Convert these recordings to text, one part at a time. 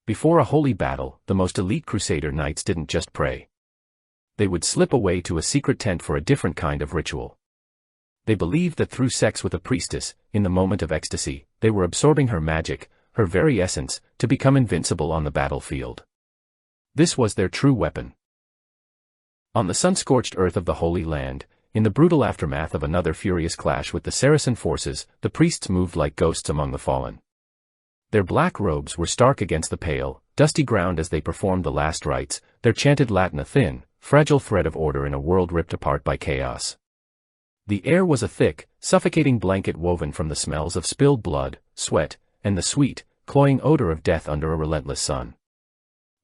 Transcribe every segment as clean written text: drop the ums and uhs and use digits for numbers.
Before a holy battle, the most elite Crusader knights didn't just pray. They would slip away to a secret tent for a different kind of ritual. They believed that through sex with a priestess, in the moment of ecstasy, they were absorbing her magic, her very essence, to become invincible on the battlefield. This was their true weapon. On the sun-scorched earth of the Holy Land, in the brutal aftermath of another furious clash with the Saracen forces, the priests moved like ghosts among the fallen. Their black robes were stark against the pale, dusty ground as they performed the last rites, their chanted Latin a thin, fragile thread of order in a world ripped apart by chaos. The air was a thick, suffocating blanket woven from the smells of spilled blood, sweat, and the sweet, cloying odor of death under a relentless sun.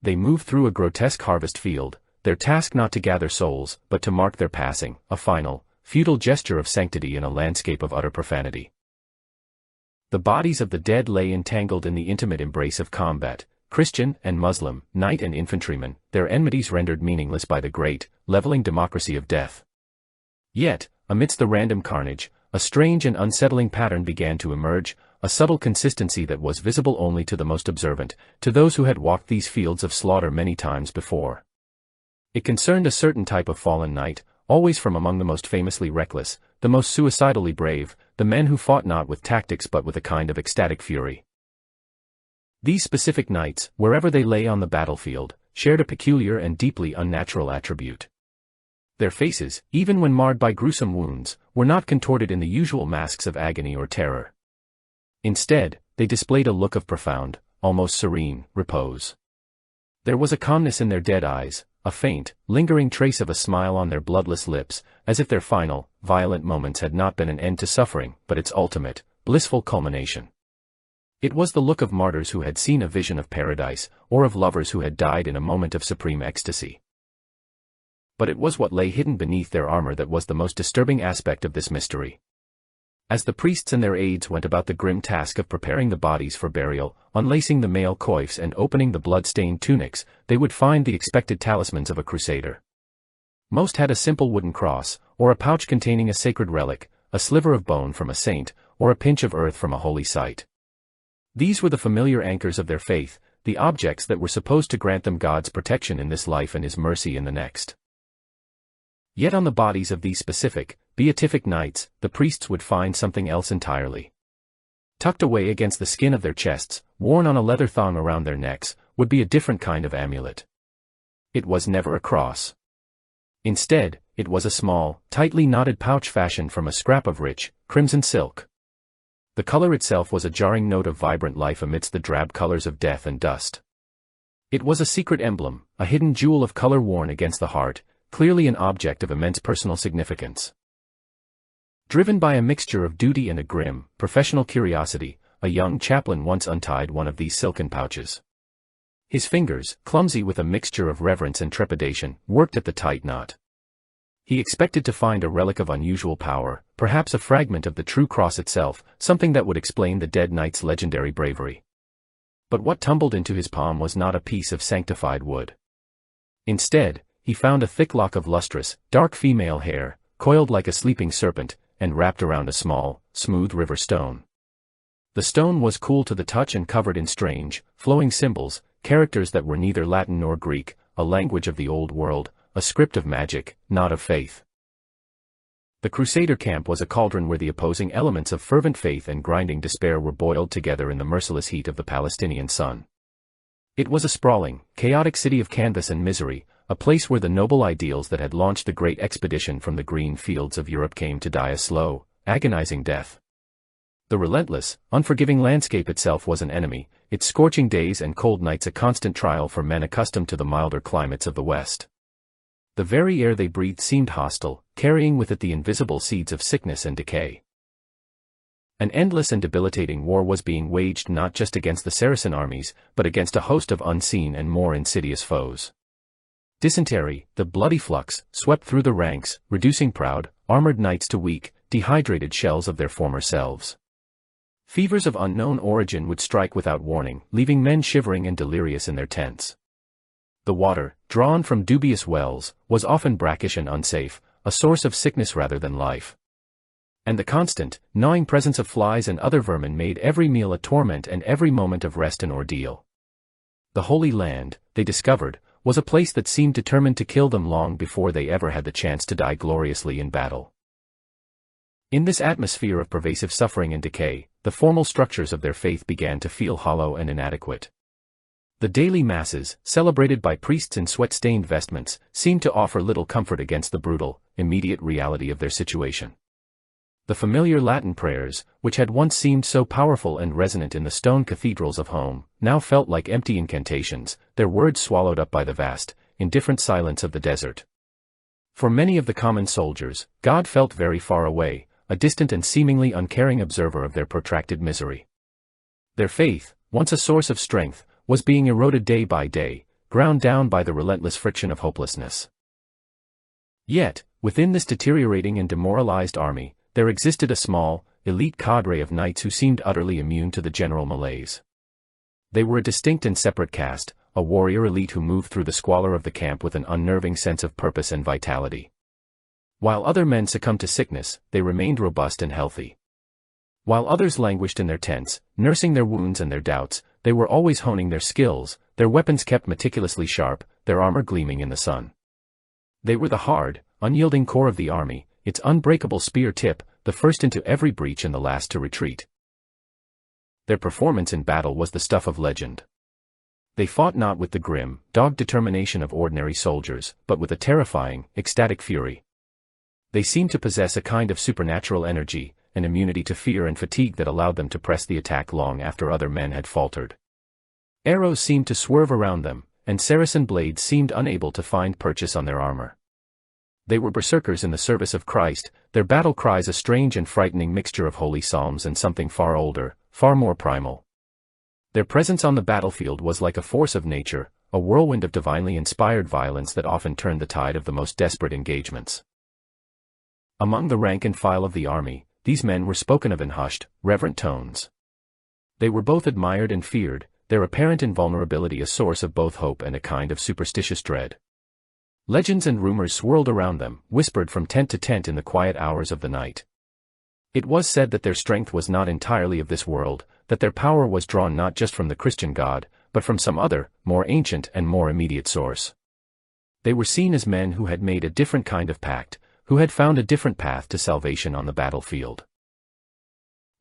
They moved through a grotesque harvest field, their task not to gather souls, but to mark their passing, a final, futile gesture of sanctity in a landscape of utter profanity. The bodies of the dead lay entangled in the intimate embrace of combat, Christian and Muslim, knight and infantryman, their enmities rendered meaningless by the great, leveling democracy of death. Yet, amidst the random carnage, a strange and unsettling pattern began to emerge, a subtle consistency that was visible only to the most observant, to those who had walked these fields of slaughter many times before. It concerned a certain type of fallen knight, always from among the most famously reckless, the most suicidally brave, the men who fought not with tactics but with a kind of ecstatic fury. These specific knights, wherever they lay on the battlefield, shared a peculiar and deeply unnatural attribute. Their faces, even when marred by gruesome wounds, were not contorted in the usual masks of agony or terror. Instead, they displayed a look of profound, almost serene, repose. There was a calmness in their dead eyes, a faint, lingering trace of a smile on their bloodless lips, as if their final, violent moments had not been an end to suffering, but its ultimate, blissful culmination. It was the look of martyrs who had seen a vision of paradise, or of lovers who had died in a moment of supreme ecstasy. But it was what lay hidden beneath their armor that was the most disturbing aspect of this mystery. As the priests and their aides went about the grim task of preparing the bodies for burial, unlacing the mail coifs and opening the blood-stained tunics, they would find the expected talismans of a crusader. Most had a simple wooden cross, or a pouch containing a sacred relic, a sliver of bone from a saint, or a pinch of earth from a holy site. These were the familiar anchors of their faith, the objects that were supposed to grant them God's protection in this life and His mercy in the next. Yet on the bodies of these specific, beatific knights, the priests would find something else entirely. Tucked away against the skin of their chests, worn on a leather thong around their necks, would be a different kind of amulet. It was never a cross. Instead, it was a small, tightly knotted pouch fashioned from a scrap of rich, crimson silk. The color itself was a jarring note of vibrant life amidst the drab colors of death and dust. It was a secret emblem, a hidden jewel of color worn against the heart, clearly an object of immense personal significance. Driven by a mixture of duty and a grim, professional curiosity, a young chaplain once untied one of these silken pouches. His fingers, clumsy with a mixture of reverence and trepidation, worked at the tight knot. He expected to find a relic of unusual power, perhaps a fragment of the true cross itself, something that would explain the dead knight's legendary bravery. But what tumbled into his palm was not a piece of sanctified wood. Instead, he found a thick lock of lustrous, dark female hair, coiled like a sleeping serpent, and wrapped around a small, smooth river stone. The stone was cool to the touch and covered in strange, flowing symbols, characters that were neither Latin nor Greek, a language of the old world, a script of magic, not of faith. The Crusader camp was a cauldron where the opposing elements of fervent faith and grinding despair were boiled together in the merciless heat of the Palestinian sun. It was a sprawling, chaotic city of canvas and misery, a place where the noble ideals that had launched the great expedition from the green fields of Europe came to die a slow, agonizing death. The relentless, unforgiving landscape itself was an enemy, its scorching days and cold nights a constant trial for men accustomed to the milder climates of the West. The very air they breathed seemed hostile, carrying with it the invisible seeds of sickness and decay. An endless and debilitating war was being waged not just against the Saracen armies, but against a host of unseen and more insidious foes. Dysentery, the bloody flux, swept through the ranks, reducing proud, armored knights to weak, dehydrated shells of their former selves. Fevers of unknown origin would strike without warning, leaving men shivering and delirious in their tents. The water, drawn from dubious wells, was often brackish and unsafe, a source of sickness rather than life. And the constant, gnawing presence of flies and other vermin made every meal a torment and every moment of rest an ordeal. The Holy Land, they discovered, was a place that seemed determined to kill them long before they ever had the chance to die gloriously in battle. In this atmosphere of pervasive suffering and decay, the formal structures of their faith began to feel hollow and inadequate. The daily masses, celebrated by priests in sweat-stained vestments, seemed to offer little comfort against the brutal, immediate reality of their situation. The familiar Latin prayers, which had once seemed so powerful and resonant in the stone cathedrals of home, now felt like empty incantations, their words swallowed up by the vast, indifferent silence of the desert. For many of the common soldiers, God felt very far away, a distant and seemingly uncaring observer of their protracted misery. Their faith, once a source of strength, was being eroded day by day, ground down by the relentless friction of hopelessness. Yet, within this deteriorating and demoralized army, there existed a small, elite cadre of knights who seemed utterly immune to the general malaise. They were a distinct and separate caste, a warrior elite who moved through the squalor of the camp with an unnerving sense of purpose and vitality. While other men succumbed to sickness, they remained robust and healthy. While others languished in their tents, nursing their wounds and their doubts, they were always honing their skills, their weapons kept meticulously sharp, their armor gleaming in the sun. They were the hard, unyielding core of the army, its unbreakable spear tip, the first into every breach and the last to retreat. Their performance in battle was the stuff of legend. They fought not with the grim, dogged determination of ordinary soldiers, but with a terrifying, ecstatic fury. They seemed to possess a kind of supernatural energy, an immunity to fear and fatigue that allowed them to press the attack long after other men had faltered. Arrows seemed to swerve around them, and Saracen blades seemed unable to find purchase on their armor. They were berserkers in the service of Christ, their battle cries a strange and frightening mixture of holy psalms and something far older, far more primal. Their presence on the battlefield was like a force of nature, a whirlwind of divinely inspired violence that often turned the tide of the most desperate engagements. Among the rank and file of the army, these men were spoken of in hushed, reverent tones. They were both admired and feared, their apparent invulnerability a source of both hope and a kind of superstitious dread. Legends and rumors swirled around them, whispered from tent to tent in the quiet hours of the night. It was said that their strength was not entirely of this world, that their power was drawn not just from the Christian God, but from some other, more ancient and more immediate source. They were seen as men who had made a different kind of pact, who had found a different path to salvation on the battlefield.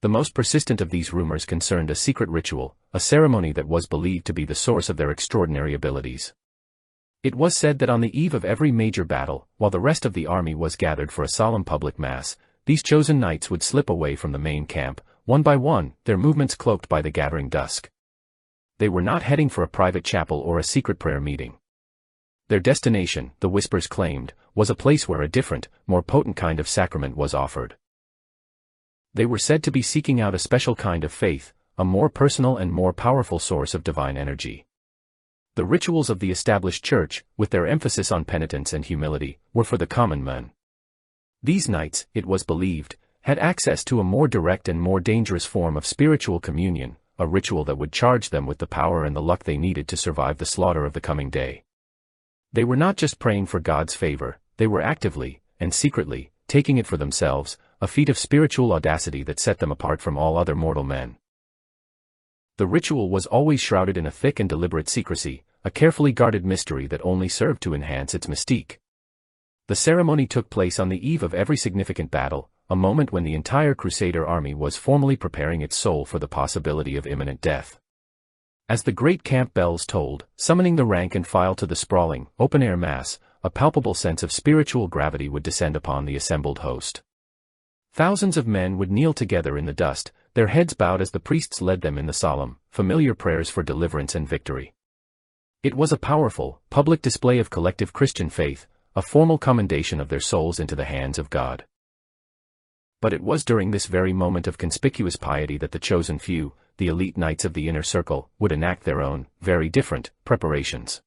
The most persistent of these rumors concerned a secret ritual, a ceremony that was believed to be the source of their extraordinary abilities. It was said that on the eve of every major battle, while the rest of the army was gathered for a solemn public mass, these chosen knights would slip away from the main camp, one by one, their movements cloaked by the gathering dusk. They were not heading for a private chapel or a secret prayer meeting. Their destination, the whispers claimed, was a place where a different, more potent kind of sacrament was offered. They were said to be seeking out a special kind of faith, a more personal and more powerful source of divine energy. The rituals of the established church, with their emphasis on penitence and humility, were for the common man. These knights, it was believed, had access to a more direct and more dangerous form of spiritual communion, a ritual that would charge them with the power and the luck they needed to survive the slaughter of the coming day. They were not just praying for God's favor, they were actively, and secretly, taking it for themselves, a feat of spiritual audacity that set them apart from all other mortal men. The ritual was always shrouded in a thick and deliberate secrecy, a carefully guarded mystery that only served to enhance its mystique. The ceremony took place on the eve of every significant battle, a moment when the entire Crusader army was formally preparing its soul for the possibility of imminent death. As the great camp bells tolled, summoning the rank and file to the sprawling, open-air mass, a palpable sense of spiritual gravity would descend upon the assembled host. Thousands of men would kneel together in the dust, their heads bowed as the priests led them in the solemn, familiar prayers for deliverance and victory. It was a powerful, public display of collective Christian faith, a formal commendation of their souls into the hands of God. But it was during this very moment of conspicuous piety that the chosen few, the elite knights of the inner circle, would enact their own, very different, preparations.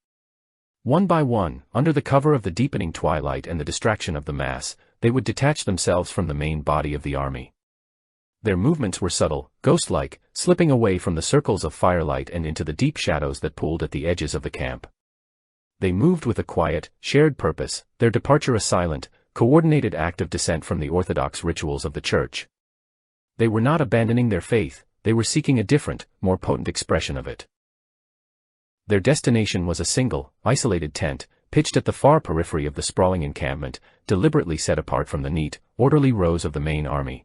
One by one, under the cover of the deepening twilight and the distraction of the mass, they would detach themselves from the main body of the army. Their movements were subtle, ghost-like, slipping away from the circles of firelight and into the deep shadows that pooled at the edges of the camp. They moved with a quiet, shared purpose, their departure a silent, coordinated act of descent from the orthodox rituals of the Church. They were not abandoning their faith, they were seeking a different, more potent expression of it. Their destination was a single, isolated tent, pitched at the far periphery of the sprawling encampment, deliberately set apart from the neat, orderly rows of the main army.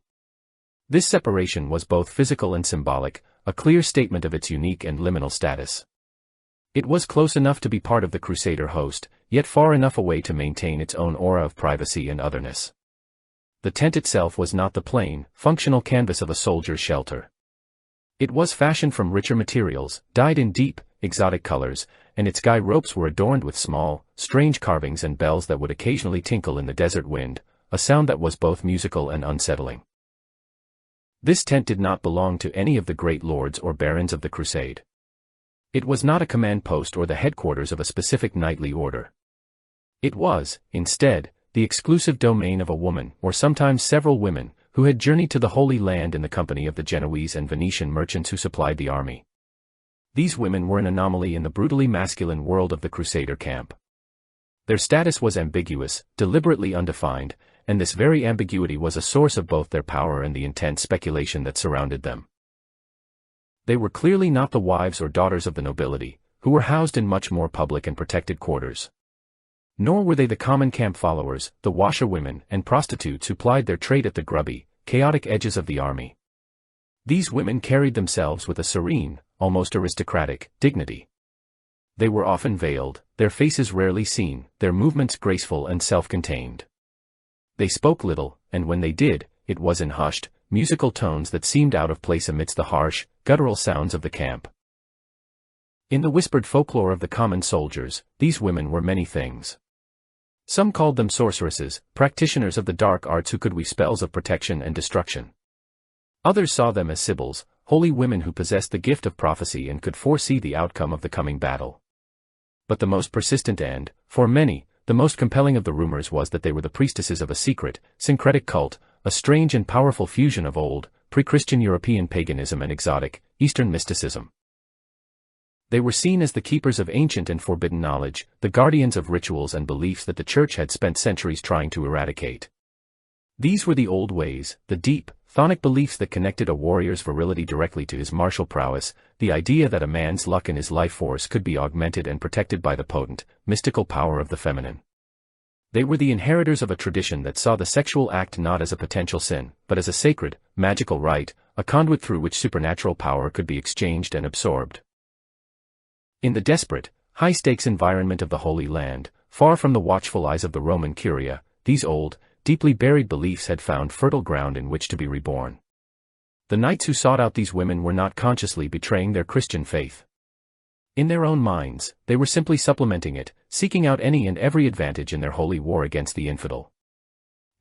This separation was both physical and symbolic, a clear statement of its unique and liminal status. It was close enough to be part of the Crusader host, yet far enough away to maintain its own aura of privacy and otherness. The tent itself was not the plain, functional canvas of a soldier's shelter. It was fashioned from richer materials, dyed in deep, exotic colors, and its guy ropes were adorned with small, strange carvings and bells that would occasionally tinkle in the desert wind, a sound that was both musical and unsettling. This tent did not belong to any of the great lords or barons of the crusade. It was not a command post or the headquarters of a specific knightly order. It was, instead, the exclusive domain of a woman, or sometimes several women, who had journeyed to the Holy Land in the company of the Genoese and Venetian merchants who supplied the army. These women were an anomaly in the brutally masculine world of the Crusader camp. Their status was ambiguous, deliberately undefined, and this very ambiguity was a source of both their power and the intense speculation that surrounded them. They were clearly not the wives or daughters of the nobility, who were housed in much more public and protected quarters. Nor were they the common camp followers, the washerwomen and prostitutes who plied their trade at the grubby, chaotic edges of the army. These women carried themselves with a serene, almost aristocratic, dignity. They were often veiled, their faces rarely seen, their movements graceful and self-contained. They spoke little, and when they did, it was in hushed, musical tones that seemed out of place amidst the harsh, guttural sounds of the camp. In the whispered folklore of the common soldiers, these women were many things. Some called them sorceresses, practitioners of the dark arts who could weave spells of protection and destruction. Others saw them as sibyls, holy women who possessed the gift of prophecy and could foresee the outcome of the coming battle. But the most persistent and, for many, the most compelling of the rumors was that they were the priestesses of a secret, syncretic cult, a strange and powerful fusion of old, pre-Christian European paganism and exotic, Eastern mysticism. They were seen as the keepers of ancient and forbidden knowledge, the guardians of rituals and beliefs that the Church had spent centuries trying to eradicate. These were the old ways, the deep, chthonic beliefs that connected a warrior's virility directly to his martial prowess, the idea that a man's luck and his life force could be augmented and protected by the potent, mystical power of the feminine. They were the inheritors of a tradition that saw the sexual act not as a potential sin, but as a sacred, magical rite, a conduit through which supernatural power could be exchanged and absorbed. In the desperate, high-stakes environment of the Holy Land, far from the watchful eyes of the Roman Curia, these old, deeply buried beliefs had found fertile ground in which to be reborn. The knights who sought out these women were not consciously betraying their Christian faith. In their own minds, they were simply supplementing it, seeking out any and every advantage in their holy war against the infidel.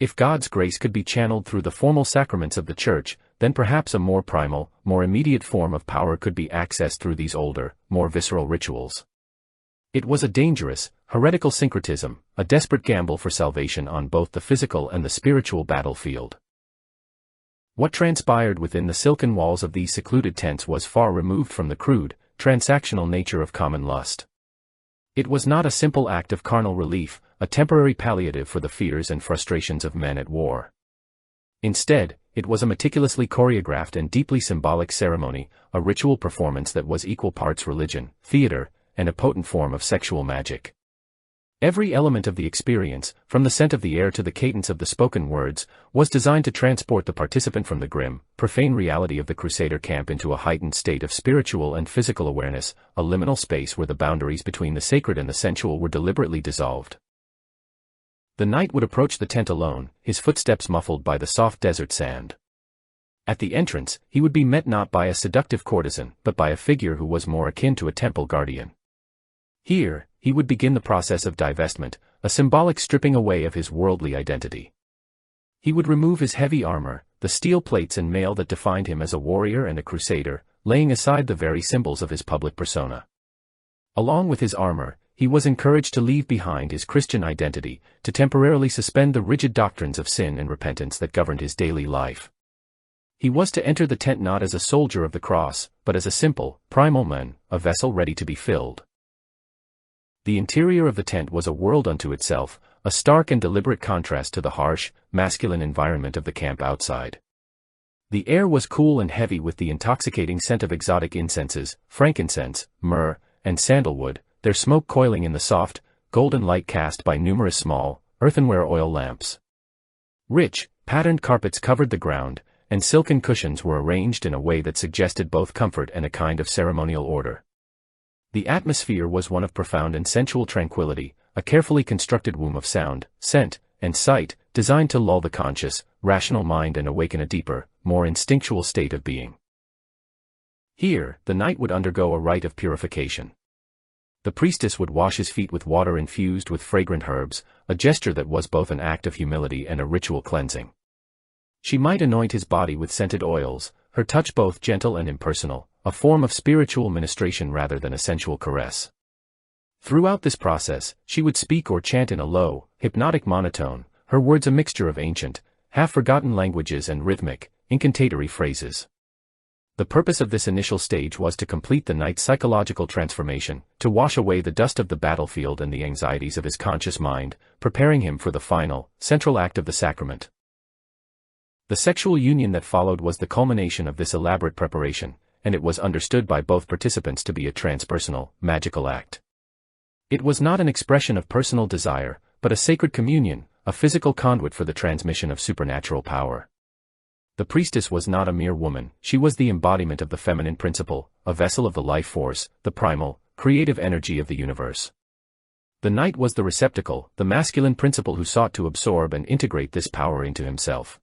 If God's grace could be channeled through the formal sacraments of the Church, then perhaps a more primal, more immediate form of power could be accessed through these older, more visceral rituals. It was a dangerous, heretical syncretism, a desperate gamble for salvation on both the physical and the spiritual battlefield. What transpired within the silken walls of these secluded tents was far removed from the crude, transactional nature of common lust. It was not a simple act of carnal relief, a temporary palliative for the fears and frustrations of men at war. Instead, it was a meticulously choreographed and deeply symbolic ceremony, a ritual performance that was equal parts religion, theater, and a potent form of sexual magic. Every element of the experience, from the scent of the air to the cadence of the spoken words, was designed to transport the participant from the grim, profane reality of the Crusader camp into a heightened state of spiritual and physical awareness, a liminal space where the boundaries between the sacred and the sensual were deliberately dissolved. The knight would approach the tent alone, his footsteps muffled by the soft desert sand. At the entrance, he would be met not by a seductive courtesan, but by a figure who was more akin to a temple guardian. Here, he would begin the process of divestment, a symbolic stripping away of his worldly identity. He would remove his heavy armor, the steel plates and mail that defined him as a warrior and a crusader, laying aside the very symbols of his public persona. Along with his armor, he was encouraged to leave behind his Christian identity, to temporarily suspend the rigid doctrines of sin and repentance that governed his daily life. He was to enter the tent not as a soldier of the cross, but as a simple, primal man, a vessel ready to be filled. The interior of the tent was a world unto itself, a stark and deliberate contrast to the harsh, masculine environment of the camp outside. The air was cool and heavy with the intoxicating scent of exotic incenses, frankincense, myrrh, and sandalwood, their smoke coiling in the soft, golden light cast by numerous small, earthenware oil lamps. Rich, patterned carpets covered the ground, and silken cushions were arranged in a way that suggested both comfort and a kind of ceremonial order. The atmosphere was one of profound and sensual tranquility, a carefully constructed womb of sound, scent, and sight, designed to lull the conscious, rational mind and awaken a deeper, more instinctual state of being. Here, the knight would undergo a rite of purification. The priestess would wash his feet with water infused with fragrant herbs, a gesture that was both an act of humility and a ritual cleansing. She might anoint his body with scented oils, her touch both gentle and impersonal, a form of spiritual ministration rather than a sensual caress. Throughout this process, she would speak or chant in a low, hypnotic monotone, her words a mixture of ancient, half-forgotten languages and rhythmic, incantatory phrases. The purpose of this initial stage was to complete the knight's psychological transformation, to wash away the dust of the battlefield and the anxieties of his conscious mind, preparing him for the final, central act of the sacrament. The sexual union that followed was the culmination of this elaborate preparation, and it was understood by both participants to be a transpersonal, magical act. It was not an expression of personal desire, but a sacred communion, a physical conduit for the transmission of supernatural power. The priestess was not a mere woman, she was the embodiment of the feminine principle, a vessel of the life force, the primal, creative energy of the universe. The knight was the receptacle, the masculine principle who sought to absorb and integrate this power into himself.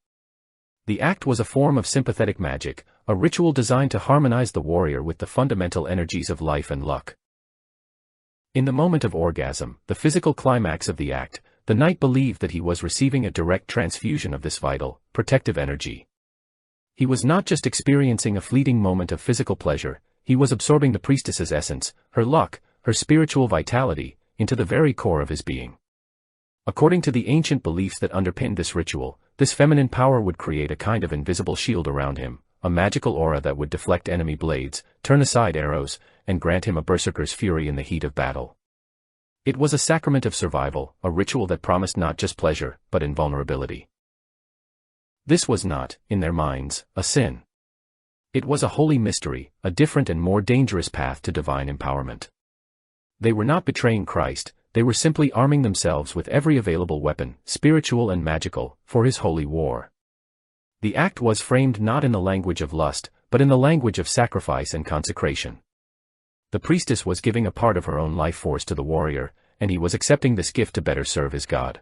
The act was a form of sympathetic magic, a ritual designed to harmonize the warrior with the fundamental energies of life and luck. In the moment of orgasm, the physical climax of the act, the knight believed that he was receiving a direct transfusion of this vital, protective energy. He was not just experiencing a fleeting moment of physical pleasure, he was absorbing the priestess's essence, her luck, her spiritual vitality, into the very core of his being. According to the ancient beliefs that underpinned this ritual, this feminine power would create a kind of invisible shield around him, a magical aura that would deflect enemy blades, turn aside arrows, and grant him a berserker's fury in the heat of battle. It was a sacrament of survival, a ritual that promised not just pleasure, but invulnerability. This was not, in their minds, a sin. It was a holy mystery, a different and more dangerous path to divine empowerment. They were not betraying Christ, they were simply arming themselves with every available weapon, spiritual and magical, for his holy war. The act was framed not in the language of lust, but in the language of sacrifice and consecration. The priestess was giving a part of her own life force to the warrior, and he was accepting this gift to better serve his God.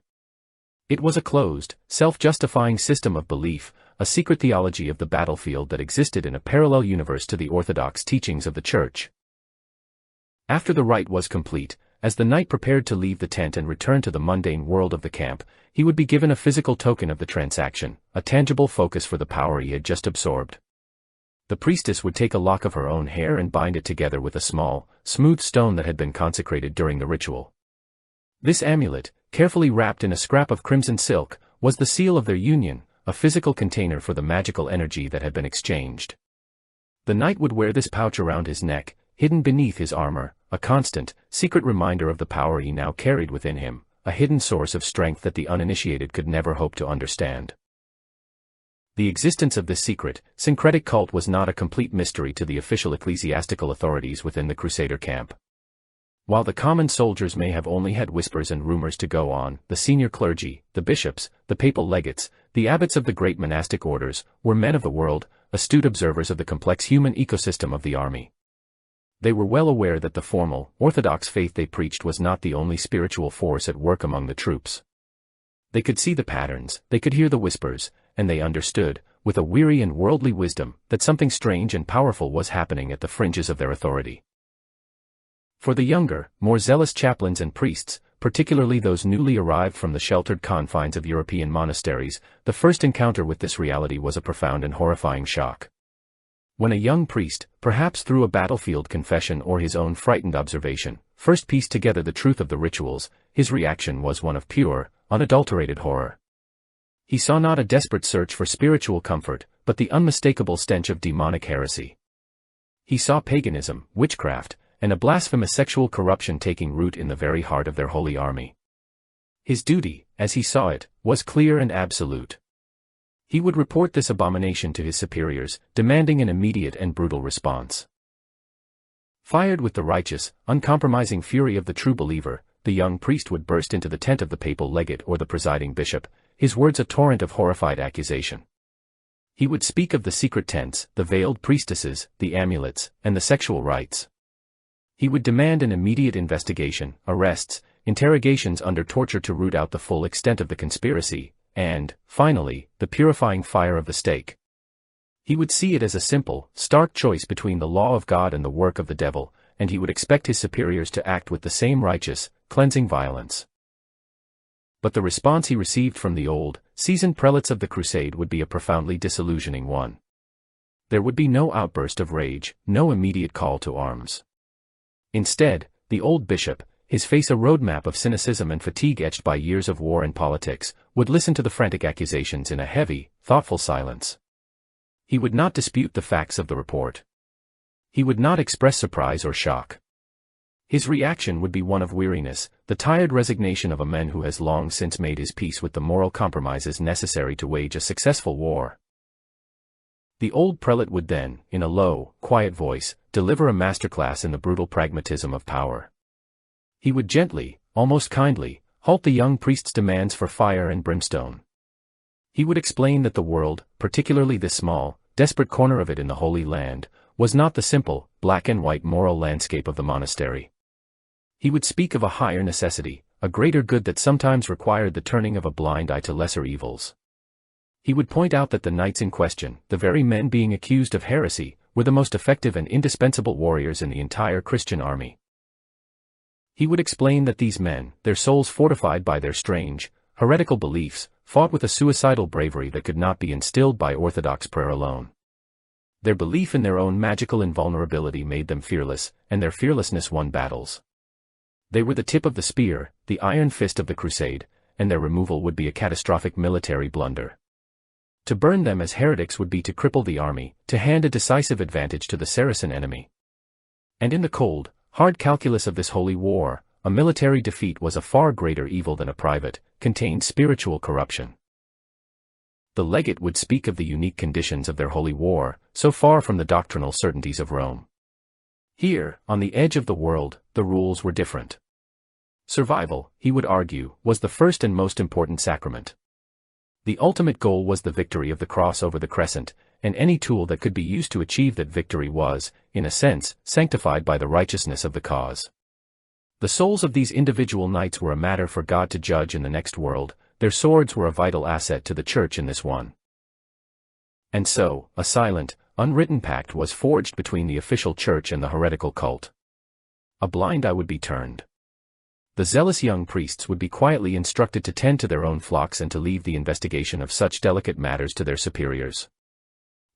It was a closed, self-justifying system of belief, a secret theology of the battlefield that existed in a parallel universe to the orthodox teachings of the Church. After the rite was complete, as the knight prepared to leave the tent and return to the mundane world of the camp, he would be given a physical token of the transaction, a tangible focus for the power he had just absorbed. The priestess would take a lock of her own hair and bind it together with a small, smooth stone that had been consecrated during the ritual. This amulet, carefully wrapped in a scrap of crimson silk, was the seal of their union, a physical container for the magical energy that had been exchanged. The knight would wear this pouch around his neck, hidden beneath his armor, a constant, secret reminder of the power he now carried within him, a hidden source of strength that the uninitiated could never hope to understand. The existence of this secret, syncretic cult was not a complete mystery to the official ecclesiastical authorities within the Crusader camp. While the common soldiers may have only had whispers and rumors to go on, the senior clergy, the bishops, the papal legates, the abbots of the great monastic orders, were men of the world, astute observers of the complex human ecosystem of the army. They were well aware that the formal, orthodox faith they preached was not the only spiritual force at work among the troops. They could see the patterns, they could hear the whispers, and they understood, with a weary and worldly wisdom, that something strange and powerful was happening at the fringes of their authority. For the younger, more zealous chaplains and priests, particularly those newly arrived from the sheltered confines of European monasteries, the first encounter with this reality was a profound and horrifying shock. When a young priest, perhaps through a battlefield confession or his own frightened observation, first pieced together the truth of the rituals, his reaction was one of pure, unadulterated horror. He saw not a desperate search for spiritual comfort, but the unmistakable stench of demonic heresy. He saw paganism, witchcraft, and a blasphemous sexual corruption taking root in the very heart of their holy army. His duty, as he saw it, was clear and absolute. He would report this abomination to his superiors, demanding an immediate and brutal response. Fired with the righteous, uncompromising fury of the true believer, the young priest would burst into the tent of the papal legate or the presiding bishop, his words a torrent of horrified accusation. He would speak of the secret tents, the veiled priestesses, the amulets, and the sexual rites. He would demand an immediate investigation, arrests, interrogations under torture to root out the full extent of the conspiracy, and, finally, the purifying fire of the stake. He would see it as a simple, stark choice between the law of God and the work of the devil, and he would expect his superiors to act with the same righteous, cleansing violence. But the response he received from the old, seasoned prelates of the crusade would be a profoundly disillusioning one. There would be no outburst of rage, no immediate call to arms. Instead, the old bishop, his face a roadmap of cynicism and fatigue etched by years of war and politics, would listen to the frantic accusations in a heavy, thoughtful silence. He would not dispute the facts of the report. He would not express surprise or shock. His reaction would be one of weariness, the tired resignation of a man who has long since made his peace with the moral compromises necessary to wage a successful war. The old prelate would then, in a low, quiet voice, deliver a masterclass in the brutal pragmatism of power. He would gently, almost kindly, halt the young priest's demands for fire and brimstone. He would explain that the world, particularly this small, desperate corner of it in the Holy Land, was not the simple, black and white moral landscape of the monastery. He would speak of a higher necessity, a greater good that sometimes required the turning of a blind eye to lesser evils. He would point out that the knights in question, the very men being accused of heresy, were the most effective and indispensable warriors in the entire Christian army. He would explain that these men, their souls fortified by their strange, heretical beliefs, fought with a suicidal bravery that could not be instilled by orthodox prayer alone. Their belief in their own magical invulnerability made them fearless, and their fearlessness won battles. They were the tip of the spear, the iron fist of the crusade, and their removal would be a catastrophic military blunder. To burn them as heretics would be to cripple the army, to hand a decisive advantage to the Saracen enemy. And in the cold, hard calculus of this holy war, a military defeat was a far greater evil than a private, contained spiritual corruption. The legate would speak of the unique conditions of their holy war, so far from the doctrinal certainties of Rome. Here, on the edge of the world, the rules were different. Survival, he would argue, was the first and most important sacrament. The ultimate goal was the victory of the cross over the crescent, and any tool that could be used to achieve that victory was, in a sense, sanctified by the righteousness of the cause. The souls of these individual knights were a matter for God to judge in the next world, their swords were a vital asset to the church in this one. And so, a silent, unwritten pact was forged between the official church and the heretical cult. A blind eye would be turned. The zealous young priests would be quietly instructed to tend to their own flocks and to leave the investigation of such delicate matters to their superiors.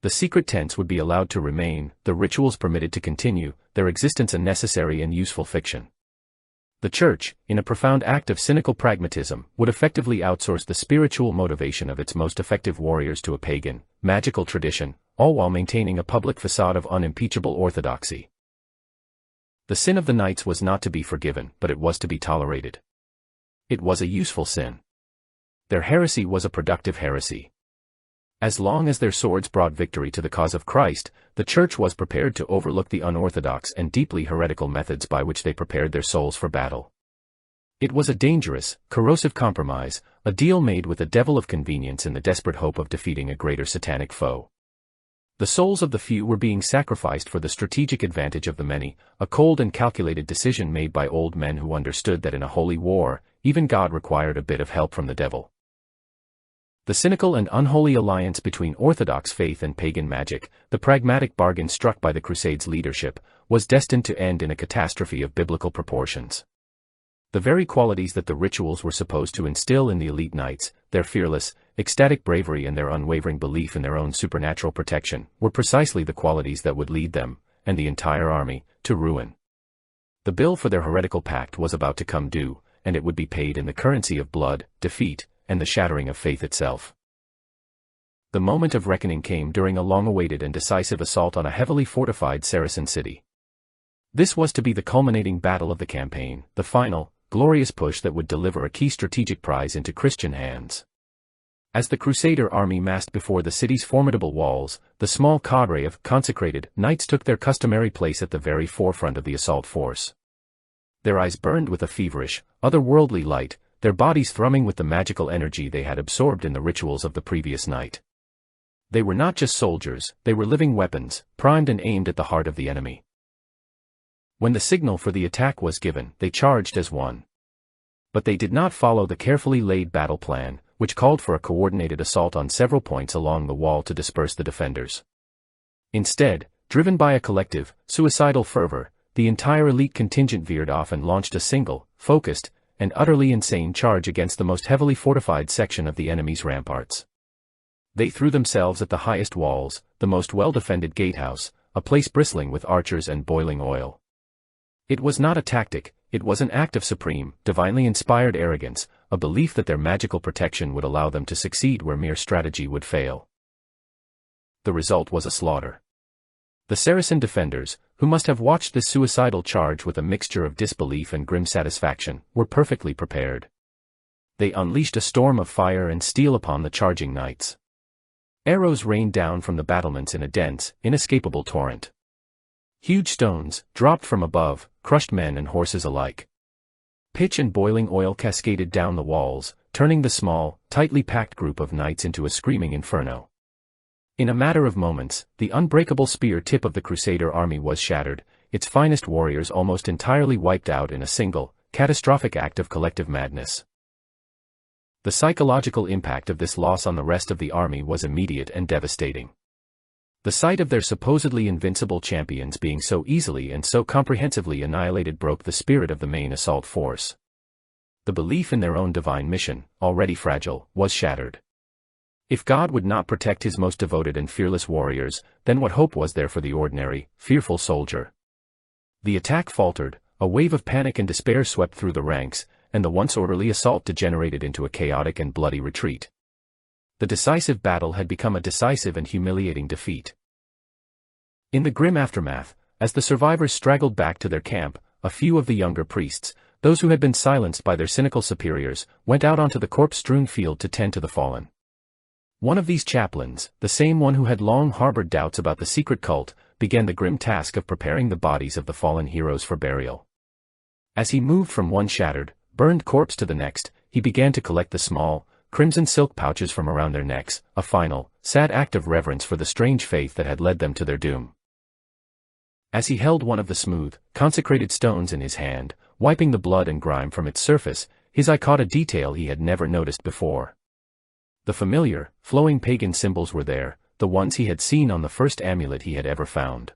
The secret tents would be allowed to remain, the rituals permitted to continue, their existence a necessary and useful fiction. The Church, in a profound act of cynical pragmatism, would effectively outsource the spiritual motivation of its most effective warriors to a pagan, magical tradition, all while maintaining a public facade of unimpeachable orthodoxy. The sin of the knights was not to be forgiven, but it was to be tolerated. It was a useful sin. Their heresy was a productive heresy. As long as their swords brought victory to the cause of Christ, the Church was prepared to overlook the unorthodox and deeply heretical methods by which they prepared their souls for battle. It was a dangerous, corrosive compromise, a deal made with a devil of convenience in the desperate hope of defeating a greater satanic foe. The souls of the few were being sacrificed for the strategic advantage of the many, a cold and calculated decision made by old men who understood that in a holy war, even God required a bit of help from the devil. The cynical and unholy alliance between orthodox faith and pagan magic, the pragmatic bargain struck by the Crusades' leadership, was destined to end in a catastrophe of biblical proportions. The very qualities that the rituals were supposed to instill in the elite knights, their fearless, ecstatic bravery and their unwavering belief in their own supernatural protection, were precisely the qualities that would lead them, and the entire army, to ruin. The bill for their heretical pact was about to come due, and it would be paid in the currency of blood, defeat, and the shattering of faith itself. The moment of reckoning came during a long-awaited and decisive assault on a heavily fortified Saracen city. This was to be the culminating battle of the campaign, the final, glorious push that would deliver a key strategic prize into Christian hands. As the Crusader army massed before the city's formidable walls, the small cadre of consecrated knights took their customary place at the very forefront of the assault force. Their eyes burned with a feverish, otherworldly light, their bodies thrumming with the magical energy they had absorbed in the rituals of the previous night. They were not just soldiers, they were living weapons, primed and aimed at the heart of the enemy. When the signal for the attack was given, they charged as one. But they did not follow the carefully laid battle plan, which called for a coordinated assault on several points along the wall to disperse the defenders. Instead, driven by a collective, suicidal fervor, the entire elite contingent veered off and launched a single, focused, and utterly insane charge against the most heavily fortified section of the enemy's ramparts. They threw themselves at the highest walls, the most well-defended gatehouse, a place bristling with archers and boiling oil. It was not a tactic, it was an act of supreme, divinely inspired arrogance, a belief that their magical protection would allow them to succeed where mere strategy would fail. The result was a slaughter. The Saracen defenders, who must have watched this suicidal charge with a mixture of disbelief and grim satisfaction, were perfectly prepared. They unleashed a storm of fire and steel upon the charging knights. Arrows rained down from the battlements in a dense, inescapable torrent. Huge stones, dropped from above, crushed men and horses alike. Pitch and boiling oil cascaded down the walls, turning the small, tightly packed group of knights into a screaming inferno. In a matter of moments, the unbreakable spear tip of the Crusader army was shattered, its finest warriors almost entirely wiped out in a single, catastrophic act of collective madness. The psychological impact of this loss on the rest of the army was immediate and devastating. The sight of their supposedly invincible champions being so easily and so comprehensively annihilated broke the spirit of the main assault force. The belief in their own divine mission, already fragile, was shattered. If God would not protect his most devoted and fearless warriors, then what hope was there for the ordinary, fearful soldier? The attack faltered, a wave of panic and despair swept through the ranks, and the once orderly assault degenerated into a chaotic and bloody retreat. The decisive battle had become a decisive and humiliating defeat. In the grim aftermath, as the survivors straggled back to their camp, a few of the younger priests, those who had been silenced by their cynical superiors, went out onto the corpse-strewn field to tend to the fallen. One of these chaplains, the same one who had long harbored doubts about the secret cult, began the grim task of preparing the bodies of the fallen heroes for burial. As he moved from one shattered, burned corpse to the next, he began to collect the small, crimson silk pouches from around their necks, a final, sad act of reverence for the strange faith that had led them to their doom. As he held one of the smooth, consecrated stones in his hand, wiping the blood and grime from its surface, his eye caught a detail he had never noticed before. The familiar, flowing pagan symbols were there, the ones he had seen on the first amulet he had ever found.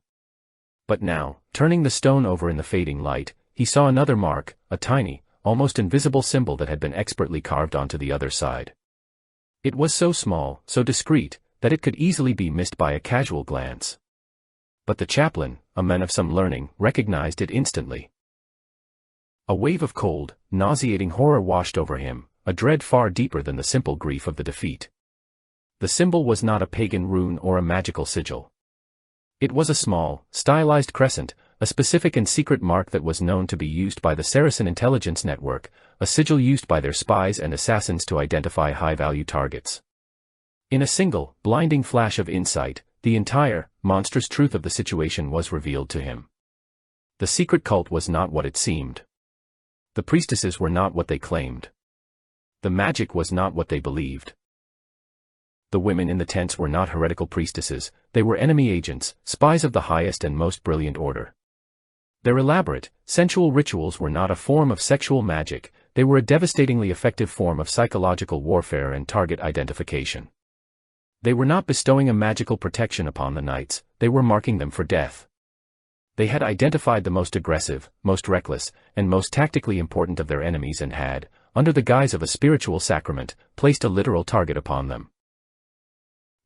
But now, turning the stone over in the fading light, he saw another mark, a tiny, almost invisible symbol that had been expertly carved onto the other side. It was so small, so discreet, that it could easily be missed by a casual glance. But the chaplain, a man of some learning, recognized it instantly. A wave of cold, nauseating horror washed over him, a dread far deeper than the simple grief of the defeat. The symbol was not a pagan rune or a magical sigil. It was a small, stylized crescent, a specific and secret mark that was known to be used by the Saracen intelligence network, a sigil used by their spies and assassins to identify high-value targets. In a single, blinding flash of insight, the entire, monstrous truth of the situation was revealed to him. The secret cult was not what it seemed. The priestesses were not what they claimed. The magic was not what they believed. The women in the tents were not heretical priestesses, they were enemy agents, spies of the highest and most brilliant order. Their elaborate, sensual rituals were not a form of sexual magic, they were a devastatingly effective form of psychological warfare and target identification. They were not bestowing a magical protection upon the knights, they were marking them for death. They had identified the most aggressive, most reckless, and most tactically important of their enemies and had, under the guise of a spiritual sacrament, placed a literal target upon them.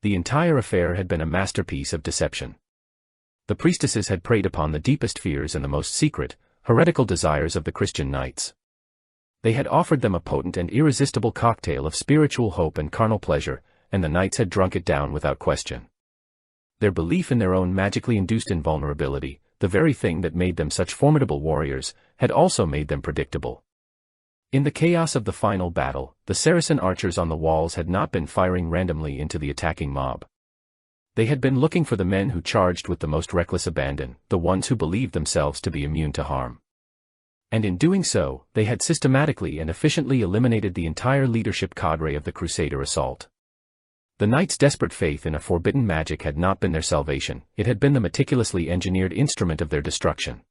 The entire affair had been a masterpiece of deception. The priestesses had preyed upon the deepest fears and the most secret, heretical desires of the Christian knights. They had offered them a potent and irresistible cocktail of spiritual hope and carnal pleasure, and the knights had drunk it down without question. Their belief in their own magically induced invulnerability, the very thing that made them such formidable warriors, had also made them predictable. In the chaos of the final battle, the Saracen archers on the walls had not been firing randomly into the attacking mob. They had been looking for the men who charged with the most reckless abandon, the ones who believed themselves to be immune to harm. And in doing so, they had systematically and efficiently eliminated the entire leadership cadre of the Crusader assault. The knights' desperate faith in a forbidden magic had not been their salvation, it had been the meticulously engineered instrument of their destruction.